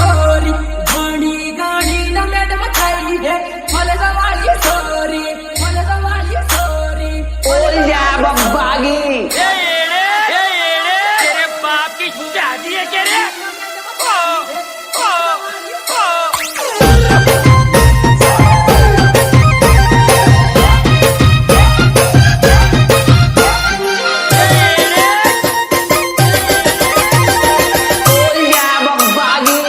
छोरी घणी घणी न मैडम खाई है फल सवाली छोरी ओल्या बब्बागी तेरे बाप की शादी है क्या रे? ओल्या बब्बागी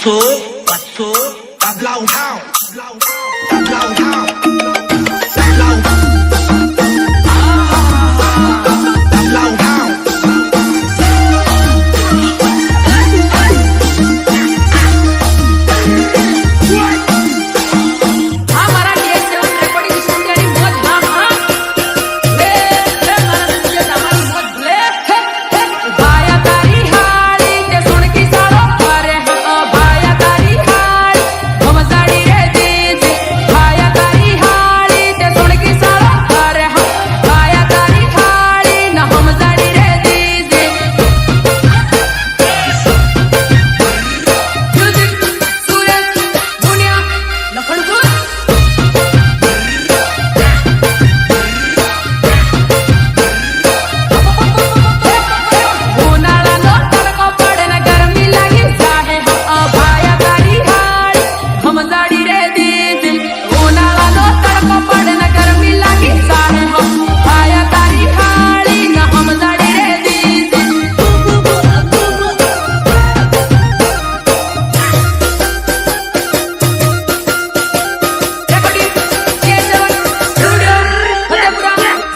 Paso, tablao down, tablao down, tablao down, tablao down. हा मराठी एक्सेलंट रेकॉर्डिंग स्टुडिओ आणि मोज धाम हा ले ले मराठी धामाली मोज ले हे हे भाया तारी हाळी ते सोणकी साळो अरे हा भाया तारी हाळी हमजाडी रे दीदी भाया तारी हाळी ते सोणकी साळो अरे हा भाया तारी हाळी ना हमजाडी रे दीदी म्युझिक सुरेश दुनिया लखनपूर उन्हाळानो तडको पडेन गरमी लागी जाहे भाया तारी हाळी हमजाडी रे दीदी उन्हाळानो तडको पडेन गरमी लागी जाहे भाया तारी हाळी ना हमजाडी रे दीदी रेकॉर्डिंग केशव स्टुडिओ फतेपुरा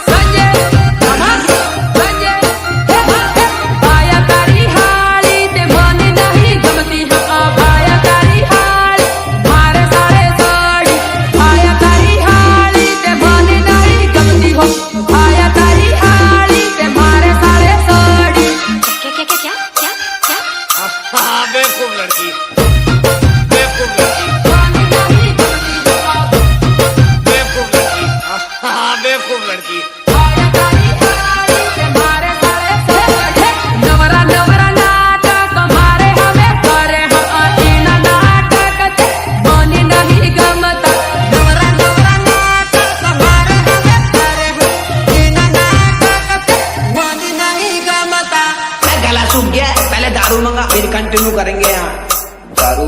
संजय धमाल संजय भाया तारी हाळी ते मने नाही गमती भाया तारी हाळी मारे साळे सोडी भाया तारी हाळी ते मने नाही गमती हो भाया तारी हाळी ते मारे साळे सोडी हाँ बेवकूफ लड़की बेवकूफ लड़की मने नाही गमती हो बेवकूफ लड़की हाँ बेवकूफ लड़की भाया तारी हाळी ते मारे साळे सोडी नवरा नवरा नाटक मारे हवे करे तीन नाटक ते मने नाही गमता नवरा नवरा नाटक मारे हवे करे तीन नाटक ते मने नाही गमता गला सूख गया है, पहले दारू मंगा फिर कंटिन्यू करेंगे यहाँ दारू